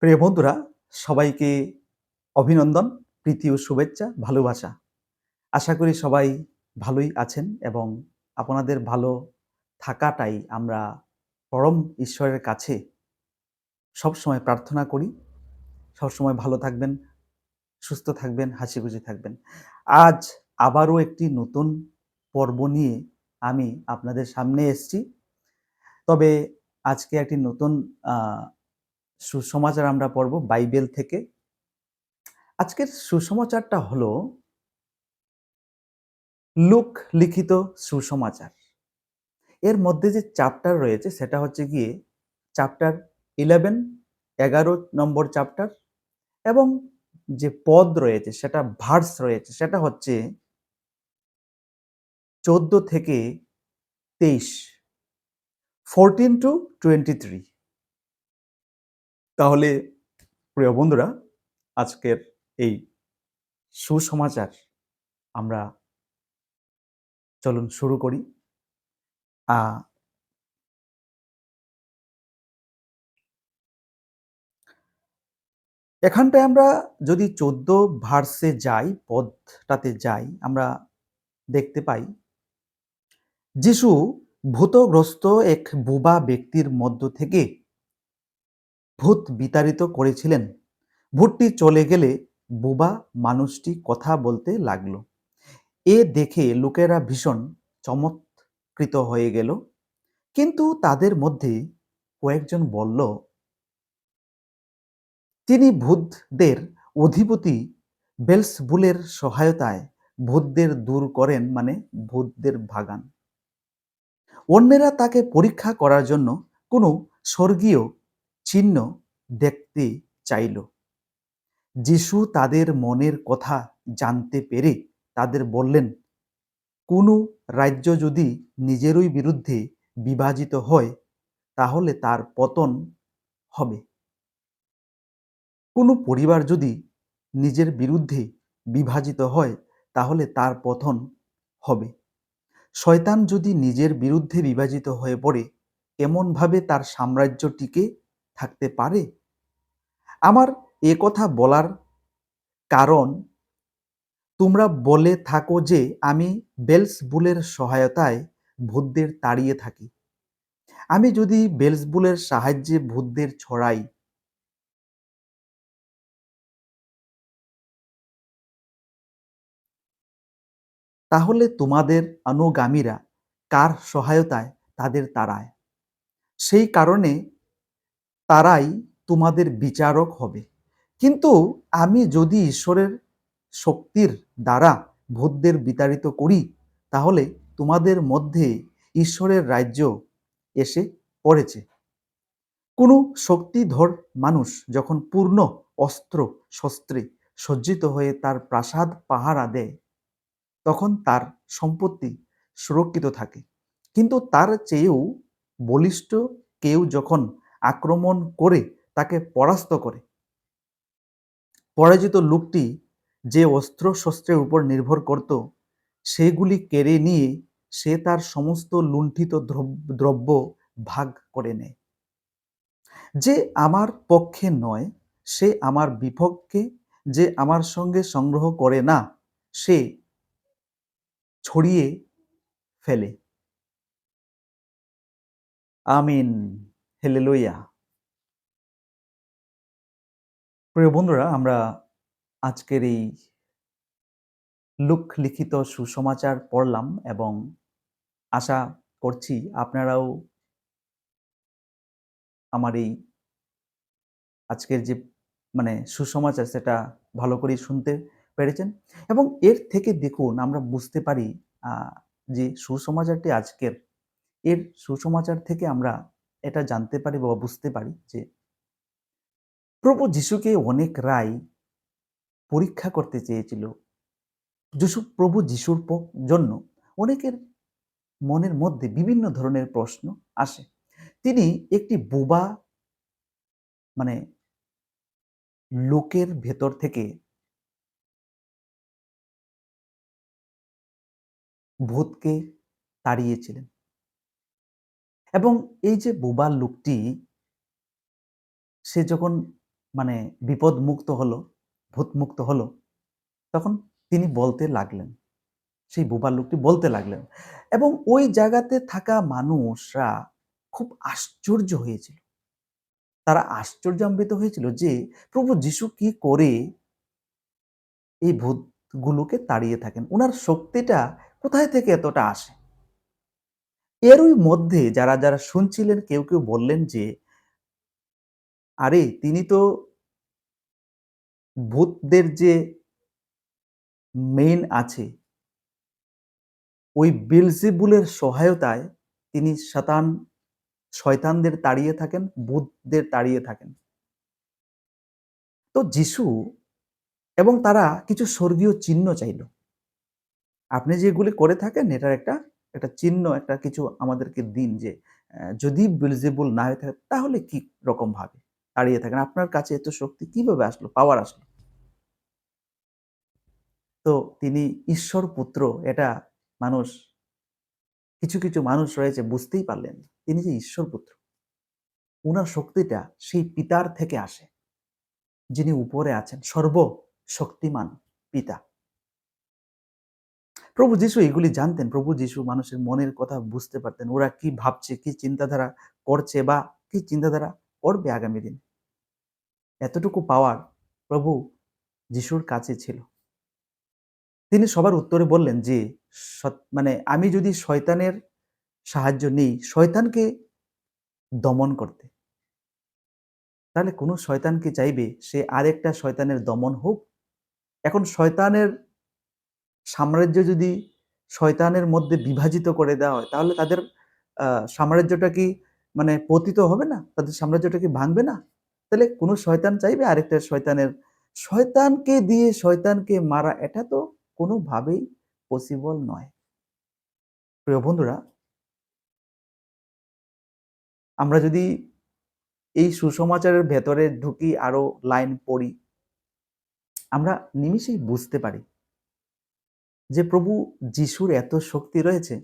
প্রিয় বন্ধুরা, সবাইকে অভিনন্দন, প্রীতি ও শুভেচ্ছা, ভালোবাসা। আশা করি সবাই ভালোই আছেন এবং আপনাদের ভালো থাকাটাই আমরা পরম ঈশ্বরের কাছে সবসময় প্রার্থনা করি। সবসময় ভালো থাকবেন, সুস্থ থাকবেন, হাসিখুশি থাকবেন। আজ আবারও একটি নতুন পর্ব নিয়ে আমি আপনাদের সামনে এসেছি। তবে আজকে একটি নতুন আ সুসমাচার আমরা পড়ব বাইবেল থেকে। আজকের সুসমাচারটা হলো লুক লিখিত সুসমাচার। এর মধ্যে যে চ্যাপ্টার রয়েছে সেটা হচ্ছে গিয়ে চ্যাপ্টার 11, 11 নম্বর চ্যাপ্টার, এবং যে পদ রয়েছে সেটা ভার্স রয়েছে সেটা হচ্ছে 14 থেকে 23, 14 to 23। তাহলে প্রিয় বন্ধুরা, আজকের এই সুসমাচার আমরা চলুন শুরু করি। আ এখানটায় আমরা যদি 14 ভার্সে যাই, পদটাতে যাই, আমরা দেখতে পাই যিশু ভূতগ্রস্ত এক বোবা ব্যক্তির মধ্য থেকে ভূত বিতাড়িত করেছিলেন। ভূতটি চলে গেলে বোবা মানুষটি কথা বলতে লাগলো। এ দেখে লোকেরা ভীষণ চমৎকৃত হয়ে গেল। কিন্তু তাদের মধ্যে কয়েকজন বলল, তিনি ভূতদের অধিপতি বেলজবুলের সহায়তায় ভূতদের দূর করেন, মানে ভূতদের ভাগান। অন্যেরা তাকে পরীক্ষা করার জন্য কোনো স্বর্গীয় চিহ্ন দেখতে চাইল। যিশু তাদের মনের কথা জানতে পেরে তাদের বললেন, কোনো রাজ্য যদি নিজেরই বিরুদ্ধে বিভাজিত হয় তাহলে তার পতন হবে। কোনো পরিবার যদি নিজের বিরুদ্ধে বিভাজিত হয় তাহলে তার পতন হবে। শয়তান যদি নিজের বিরুদ্ধে বিভাজিত হয়ে পড়ে এমনভাবে তার সাম্রাজ্য টিকে থাকতে পারে? আমার এ কথা বলার কারণ, তোমরা বলে থাকো যে আমি বেলজবুলের সহায়তায় ভূতদের তাড়িয়ে থাকি। আমি যদি বেলজবুলের সাহায্যে ভূতদের ছড়াই, তাহলে তোমাদের অনুগামীরা কার সহায়তায় তাদের তাড়ায়? সেই কারণে তারাই তোমাদের বিচারক হবে। কিন্তু আমি যদি ঈশ্বরের শক্তির দ্বারা ভূতদের বিতাড়িত করি, তাহলে তোমাদের মধ্যে ঈশ্বরের রাজ্য এসে পড়েছে। কোনো শক্তিধর মানুষ যখন পূর্ণ অস্ত্র শস্ত্রে সজ্জিত হয়ে তার প্রাসাদ পাহারা দেয়, তখন তার সম্পত্তি সুরক্ষিত থাকে। কিন্তু তার চেয়েও বলিষ্ঠ কেউ যখন আক্রমণ করে তাকে পরাস্ত করে, পরাজিত লোকটি যে অস্ত্র শস্ত্রের উপর নির্ভর করত সেগুলি কেড়ে নিয়ে সে তার সমস্ত লুণ্ঠিত দ্রব্য ভাগ করে নেয়। যে আমার পক্ষে নয় সে আমার বিপক্ষে, যে আমার সঙ্গে সংগ্রহ করে না সে ছড়িয়ে ফেলে। আমিন। হেলেলুয়া। প্রিয় বন্ধুরা, আমরা আজকের এই লুক লিখিত সুসমাচার পড়লাম এবং আশা করছি আপনারাও আমার এই আজকের যে সুসমাচার সেটা ভালো করে শুনতে পেরেছেন। এবং এর থেকে দেখুন আমরা বুঝতে পারি যে সুসমাচারটি আজকের, এর সুসমাচার থেকে আমরা এটা জানতে পারি বা বুঝতে পারি যে প্রভু যিশুকে অনেক রায় পরীক্ষা করতে চেয়েছিল। প্রভু যিশুর জন্য অনেকের মনের মধ্যে বিভিন্ন ধরনের প্রশ্ন আসে। তিনি একটি বোবা মানে লোকের ভেতর থেকে ভূতকে তাড়িয়েছিলেন, এবং এই যে বোবা লোকটি, সে যখন মানে বিপদমুক্ত হলো, ভূতমুক্ত হলো, তখন তিনি বলতে লাগলেন। সেই বোবা লোকটি বলতে লাগলেন। এবং ওই জায়গাতে থাকা মানুষরা খুব আশ্চর্য হয়েছিল। তারা আশ্চর্যান্বিত হয়েছিল যে প্রভু যিশু কি করে এই ভূতগুলোকে তাড়িয়ে থাকেন? উনার শক্তিটা কোথায় থেকে এতটা আসে? এরই মধ্যে যারা শুনছিলেন কেউ বললেন যে, "আরে তিনি তো ভূতদের যে মেইন আছে, ওই বেলজেবুলের সহায়তায় তিনি শয়তানদের তাড়িয়ে থাকেন, ভূতদের তাড়িয়ে থাকেন।" তো যিশু এবং তারা কিছু স্বর্গীয় চিহ্ন চাইল। আপনি যেগুলি করে থাকেন এটার একটা চিহ্ন, একটা কিছু আমাদেরকে দিন যে যদি বেলজেবুল না হয়ে থাকে তাহলে কি রকম ভাবে তাড়িয়ে থাকেন? আপনার কাছে এত শক্তি কিভাবে আসলো? পাওয়ার আসলো? তো তিনি ঈশ্বর পুত্র এটা মানুষ কিছু মানুষ রয়েছে বুঝতেই পারলেন না। তিনি যে ঈশ্বর পুত্র। উনার শক্তিটা সেই পিতার থেকে আসে। যিনি উপরে আছেন, সর্বশক্তিমান পিতা। প্রভু যিশু এগুলি জানতেন। প্রভু যিশু মানুষের মনের কথা বুঝতে পারতেন। ওরা কি ভাবছে, কি চিন্তাধারা করছে বা কি চিন্তাধারা করবে আগামী দিনে। এতটুকু পাওয়ার প্রভু যিশুর কাছে ছিল। তিনি সবার উত্তরে বললেন যে, মানে আমি যদি শয়তানের সাহায্য নেই, শয়তানকে দমন করতে, তাহলে কোন শয়তান কি চাইবে সে আরেকটা শয়তানের দমন হোক? এখন শয়তানের সাম্রাজ্য যদি শয়তানের মধ্যে বিভাজিত করে দেওয়া হয়, তাহলে তাদের আ সাম্রাজ্যটা কি মানে পতিত হবে না? তাদের সাম্রাজ্যটা কি ভাঙবে না? তাহলে কোন শয়তান চাইবে আরেকটা শয়তানকে দিয়ে শয়তানকে মারা এটা তো কোনোভাবেই পসিবল নয়। প্রিয় বন্ধুরা, আমরা যদি এই সুসমাচারের ভেতরে ঢুকি আরো লাইন পড়ি, আমরা নিমিষেই বুঝতে পারি যে প্রভু যিশুর এত শক্তি রয়েছে,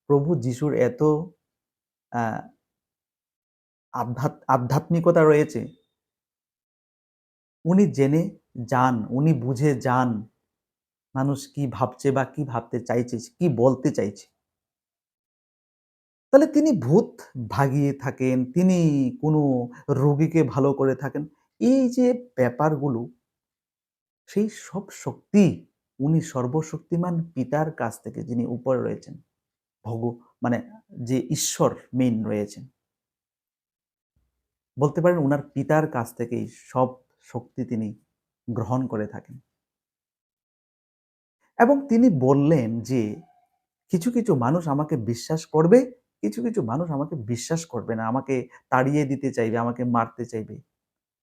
প্রভু যিশুর এত আ আধ্যাত্মিকতা রয়েছে। উনি জেনে যান, উনি বুঝে যান মানুষ কি ভাবছে বা কি ভাবতে চাইছে, কি বলতে চাইছে। তাহলে তিনি ভূত ভাগিয়ে থাকেন, তিনি কোনো রোগীকে ভালো করে থাকেন। এই যে ব্যাপারগুলো, সেই সব শক্তি উনি সর্বশক্তিমান পিতার কাছ থেকে যিনি উপরে রয়েছেন, ভগ মানে যে ঈশ্বর মেইন রয়েছেন। বলতে পারেন উনার পিতার কাছ থেকেই সব শক্তি তিনি গ্রহণ করে থাকেন। এবং তিনি বললেন যে, কিছু মানুষ আমাকে বিশ্বাস করবে, কিছু মানুষ আমাকে বিশ্বাস করবে না। আমাকে তাড়িয়ে দিতে চাইবে, আমাকে মারতে চাইবে,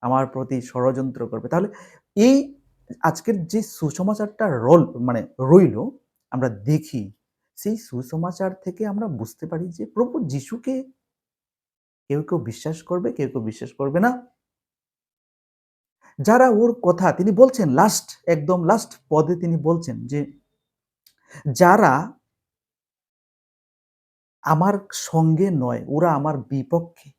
আমার প্রতি ষড়যন্ত্র করবে। তাহলে এই আজকের যে সুসমাচারটা মানে রইল, আমরা দেখি, সেই সুসমাচার থেকে আমরা বুঝতে পারি যে প্রভু যিশুকে কেউ বিশ্বাস করবে, কেউ বিশ্বাস করবে না। যারা ওর কথা তিনি বলছেন একদম লাস্ট পদে তিনি বলছেন যে, যারা আমার সঙ্গে নয়, ওরা আমার বিপক্ষে।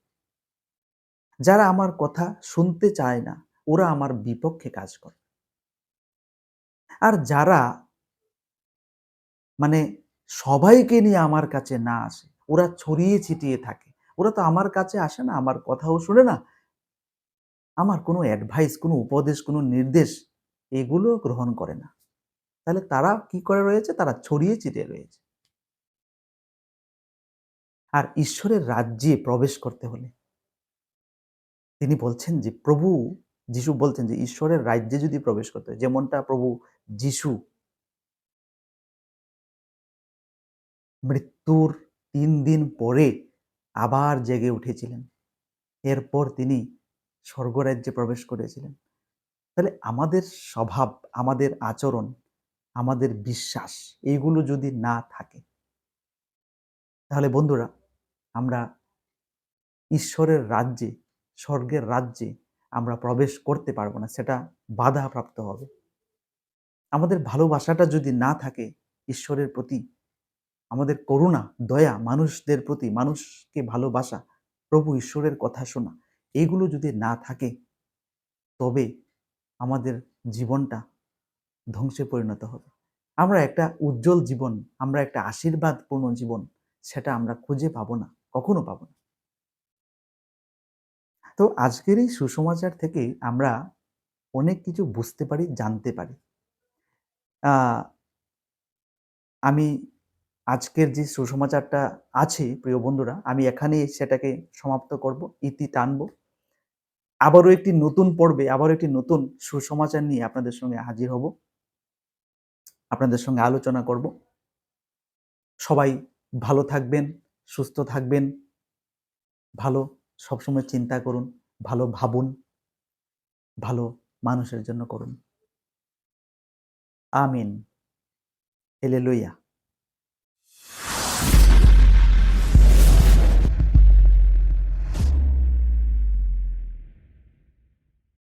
যারা আমার কথা শুনতে চায় না, ওরা আমার বিপক্ষে কাজ করে। আর যারা মানে সবাইকে নিয়ে আমার কাছে না আসে, ওরা ছড়িয়ে ছিটিয়ে থাকে। ওরা তো আমার কাছে আসে না, আমার কথাও শোনে না। আমার কোনো অ্যাডভাইস, কোনো উপদেশ, কোনো নির্দেশ এগুলোও গ্রহণ করে না। তাহলে তারা কি করে রয়েছে? তারা ছড়িয়ে ছিটিয়ে রয়েছে। আর ঈশ্বরের রাজ্যে প্রবেশ করতে হলে তিনি বলছেন যে যিশু বলছেন যে ঈশ্বরের রাজ্যে যদি প্রবেশ করতে হয়, যেমনটা প্রভু যিশু মৃত্যুর ৩ দিন পরে আবার জেগে উঠেছিলেন। এরপর তিনি স্বর্গরাজ্যে প্রবেশ করেছিলেন। তাহলে আমাদের স্বভাব, আমাদের আচরণ, আমাদের বিশ্বাস এইগুলো যদি না থাকে, তাহলে বন্ধুরা আমরা ঈশ্বরের রাজ্যে, স্বর্গের রাজ্যে আমরা প্রবেশ করতে পারব না। সেটা বাধাপ্রাপ্ত হবে। আমাদের ভালোবাসাটা যদি না থাকে ঈশ্বরের প্রতি, আমাদের করুণা, দয়া, মানুষদের প্রতি, মানুষকে ভালোবাসা, প্রভু ঈশ্বরের কথা শোনা, এগুলো যদি না থাকে, তবে আমাদের জীবনটা ধ্বংসে পরিণত হবে। আমরা একটা উজ্জ্বল জীবন, আমরা একটা আশীর্বাদপূর্ণ জীবন সেটা আমরা খুঁজে পাবো না, কখনো পাবো না। তো আজকের এই সুসমাচার থেকে আমরা অনেক কিছু বুঝতে পারি, জানতে পারি। আ আমি আজকের যে সুসমাচারটা আছে প্রিয় বন্ধুরা, আমি এখানেই সেটাকে সমাপ্ত করব, ইতি টানবো। আবারও একটি নতুন পর্বে, আবারও একটি নতুন সুসমাচার নিয়ে আপনাদের সঙ্গে হাজির হব। আপনাদের সঙ্গে আলোচনা করব। সবাই ভালো থাকবেন, সুস্থ থাকবেন, ভালো সবসময় চিন্তা করুন, ভালো ভাবুন, ভালো মানুষের জন্য করুন। আমিন। হেলেলুয়া।